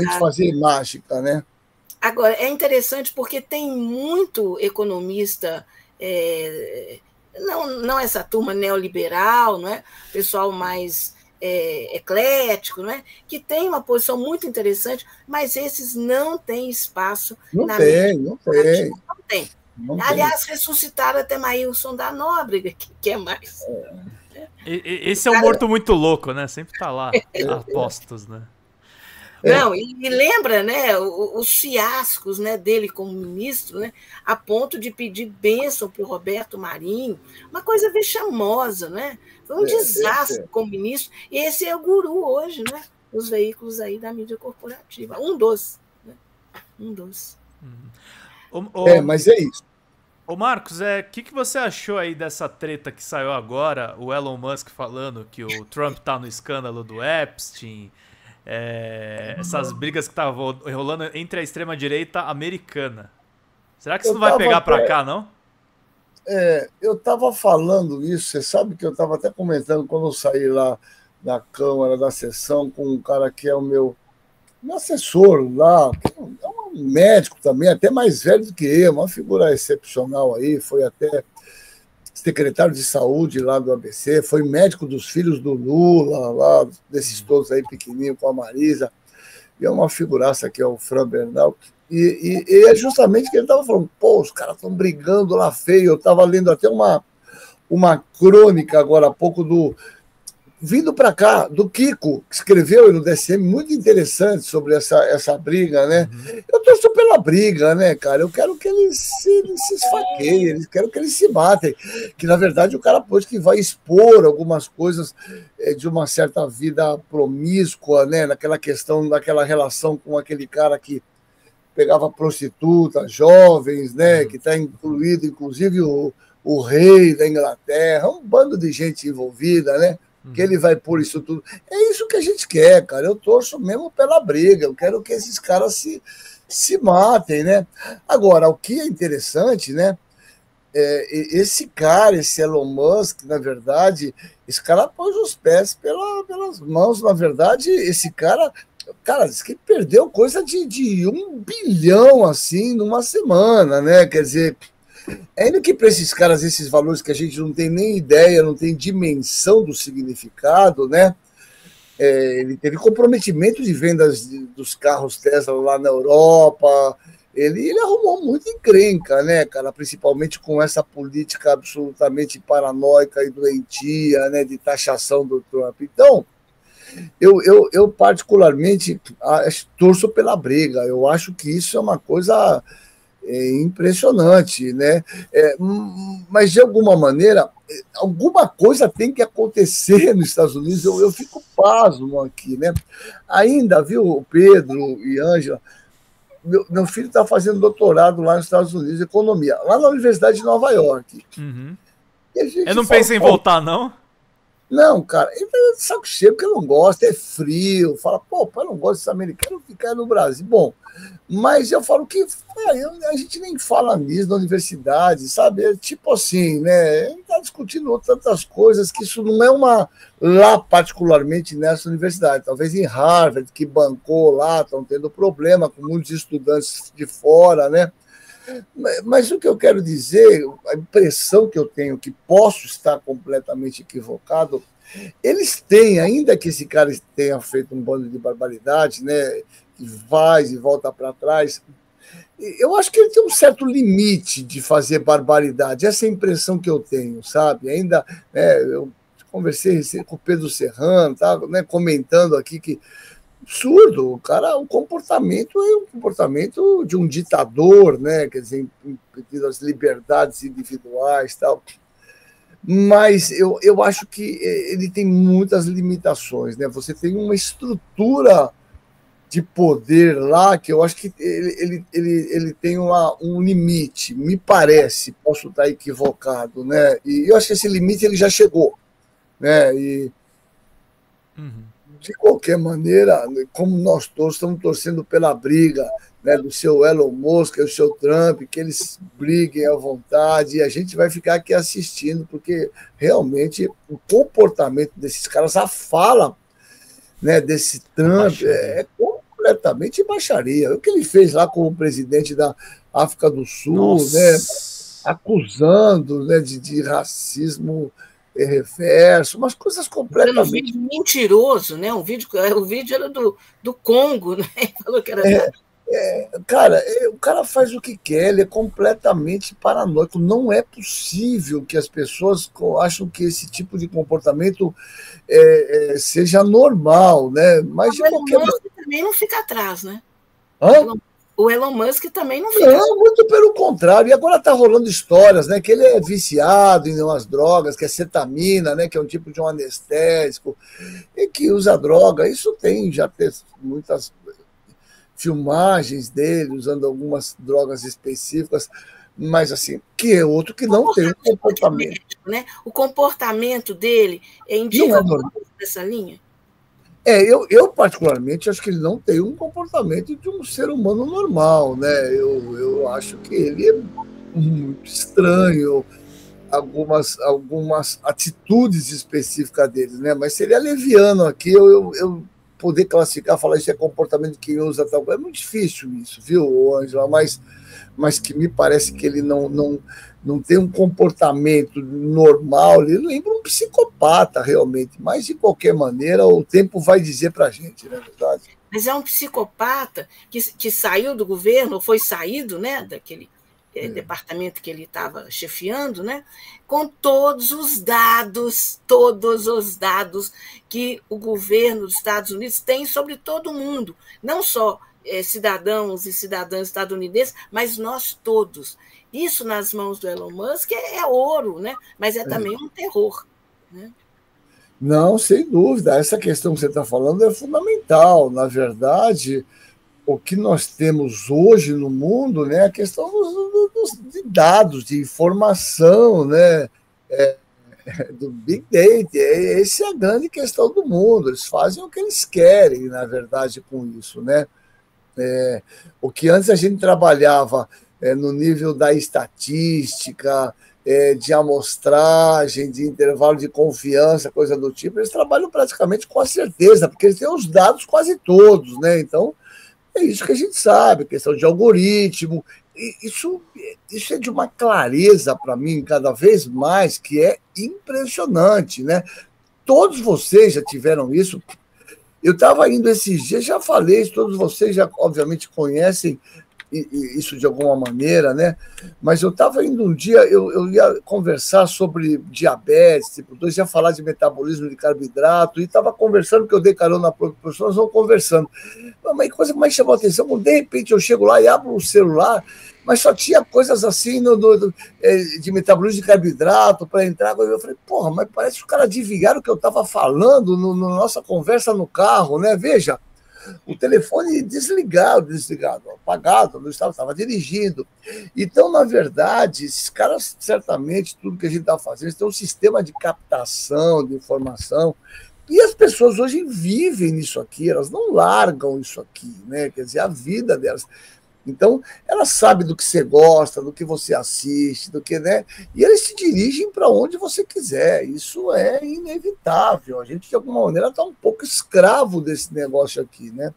gente fazer mágica, né? Agora, é interessante porque tem muito economista, não essa turma neoliberal, não é? Pessoal mais eclético, não é? Que tem uma posição muito interessante, mas esses não têm espaço Não na mídia tem, não corporativa. tem, Não tem. não tem. Aliás, ressuscitaram até Maílson da Nóbrega, que é mais. O Esse é um cara, morto muito louco, né? Sempre tá lá, a postos, né? não, e lembra, né, os fiascos, né, dele como ministro, né, a ponto de pedir bênção para o Roberto Marinho, uma coisa vexamosa, né? Foi um desastre como ministro, e esse é o guru hoje, né, dos veículos aí da mídia corporativa, um dos, né? Um dos. Mas é isso. Ô Marcos, que você achou aí dessa treta que saiu agora, o Elon Musk falando que o Trump tá no escândalo do Epstein, essas brigas que estavam rolando entre a extrema-direita americana. Será que isso não vai pegar pra cá, não? Eu estava falando isso, você sabe que eu estava até comentando quando eu saí lá da Câmara, da sessão, com um cara que é o meu assessor lá, que é um médico também, até mais velho do que eu, uma figura excepcional aí, foi até secretário de saúde lá do ABC, foi médico dos filhos do Lula, lá desses todos aí pequenininho com a Marisa, e é uma figuraça que é o Fran Bernal. E é justamente que ele estava falando, pô, os caras estão brigando lá feio. Eu estava lendo até uma crônica agora há pouco vindo para cá, do Kiko, que escreveu no DSM, muito interessante sobre essa briga, né? Eu torço pela briga, né, cara? Eu quero que eles se esfaqueiem, eu quero que eles se matem. Que, na verdade, o cara pode que vai expor algumas coisas de uma certa vida promíscua, né? Naquela questão, daquela relação com aquele cara que pegava prostitutas, jovens, né? Que está incluído, inclusive, o rei da Inglaterra, um bando de gente envolvida, né? Que ele vai pôr isso tudo. É isso que a gente quer, cara. Eu torço mesmo pela briga. Eu quero que esses caras se matem, né? Agora, o que é interessante, né? Esse cara, esse Elon Musk, na verdade, esse cara pôs os pés pelas mãos. Na verdade, esse cara diz que perdeu coisa de 1 bilhão, assim, numa semana, né? Quer dizer, ainda que para esses caras, esses valores que a gente não tem nem ideia, não tem dimensão do significado, né? Ele teve comprometimento de vendas dos carros Tesla lá na Europa, ele arrumou muita encrenca, né, cara? Principalmente com essa política absolutamente paranoica e doentia, né, de taxação do Trump. Então, eu particularmente torço pela briga. Eu acho que isso é uma coisa impressionante, né? Mas, de alguma maneira, alguma coisa tem que acontecer nos Estados Unidos. Eu fico pasmo aqui, né? Ainda, viu, Pedro e Ângela, meu filho está fazendo doutorado lá nos Estados Unidos, economia, lá na Universidade de Nova York. Eu não penso em voltar, não? Não, cara, ele tá de saco cheio, porque eu não gosto, é frio. Fala, pô, eu não gosto dos americanos ficar no Brasil. Bom, mas eu falo que a gente nem fala nisso na universidade, sabe? É tipo assim, né? A gente está discutindo tantas coisas que isso não é lá, particularmente nessa universidade. Talvez em Harvard, que bancou lá, estão tendo problema com muitos estudantes de fora, né? Mas o que eu quero dizer, a impressão que eu tenho, que posso estar completamente equivocado, eles têm, ainda que esse cara tenha feito um bando de barbaridade, né, que vai e volta para trás, eu acho que ele tem um certo limite de fazer barbaridade. Essa é a impressão que eu tenho, sabe? Ainda, eu conversei com o Pedro Serrano, tá, né, comentando aqui que absurdo, o cara, o comportamento é um comportamento de um ditador, né? Quer dizer, impedindo as liberdades individuais e tal. Mas eu acho que ele tem muitas limitações, né? Você tem uma estrutura de poder lá que eu acho que ele tem um limite, me parece, posso estar equivocado, né? E eu acho que esse limite ele já chegou, né? E de qualquer maneira, como nós todos estamos torcendo pela briga, né, do seu Elon Musk e do seu Trump, que eles briguem à vontade, e a gente vai ficar aqui assistindo, porque realmente o comportamento desses caras, a fala, né, desse Trump é completamente baixaria. O que ele fez lá com o presidente da África do Sul, né, acusando, né, de racismo reverso, umas coisas Um completamente... vídeo mentiroso, né? O vídeo era do Congo, né? Falou que era Cara, o cara faz o que quer, ele é completamente paranoico. Não é possível que as pessoas acham que esse tipo de comportamento seja normal, né? Mas de o Elon qualquer Musk também não fica atrás, né? maneira. O Elon Musk também não fica. Não, muito pelo contrário. E agora está rolando histórias, né? Que ele é viciado em umas drogas, que é cetamina, né? Que é um tipo de um anestésico, e que usa droga. Isso já tem muitas filmagens dele usando algumas drogas específicas, mas assim, que é outro que não tem um comportamento. Né? O comportamento dele indica Não é alguma normal. coisa dessa linha? Eu particularmente acho que ele não tem um comportamento de um ser humano normal, né? Eu acho que ele é muito estranho, algumas atitudes específicas dele, né? Mas seria leviano aqui, eu poder classificar, falar isso é comportamento de quem usa tal coisa. É muito difícil isso, viu, Ângela? Mas que me parece que ele não tem um comportamento normal, ele lembra um psicopata, realmente. Mas, de qualquer maneira, o tempo vai dizer para a gente, não é verdade? Mas é um psicopata que saiu do governo, ou foi saído, né, daquele departamento que ele estava chefiando, né, com todos os dados que o governo dos Estados Unidos tem sobre todo mundo, não só cidadãos e cidadãs estadunidenses, mas nós todos. Isso nas mãos do Elon Musk é ouro, né? Mas é também um terror. Né? Não, sem dúvida. Essa questão que você está falando é fundamental. Na verdade, o que nós temos hoje no mundo, né, é a questão de dados, de informação, né, do Big Data. Essa é a grande questão do mundo. Eles fazem o que eles querem, na verdade, com isso, né? O que antes a gente trabalhava no nível da estatística, de amostragem, de intervalo de confiança, coisa do tipo, eles trabalham praticamente com a certeza, porque eles têm os dados quase todos, né? Então, é isso que a gente sabe, questão de algoritmo. Isso é de uma clareza para mim, cada vez mais, que é impressionante, né? Todos vocês já tiveram isso. Eu estava indo esses dias, já falei, todos vocês já obviamente conhecem isso de alguma maneira, né? Mas eu estava indo um dia, eu ia conversar sobre diabetes, tipo 2, ia falar de metabolismo de carboidrato, e estava conversando, porque eu dei carona para outra pessoa, nós vamos conversando. Mas a coisa que mais chamou a atenção, quando de repente eu chego lá e abro o celular, mas só tinha coisas assim de metabolismo de carboidrato para entrar. Eu falei, porra, mas parece que os caras adivinharam o que eu estava falando na nossa conversa no carro, né? Veja, o telefone desligado, apagado, não estava dirigindo. Então, na verdade, esses caras, certamente, tudo que a gente está fazendo, eles têm um sistema de captação de informação, e as pessoas hoje vivem nisso aqui, elas não largam isso aqui, né? Quer dizer, a vida delas. Então, ela sabe do que você gosta, do que você assiste, do que, né? E eles se dirigem para onde você quiser. Isso é inevitável. A gente, de alguma maneira, está um pouco escravo desse negócio aqui, né?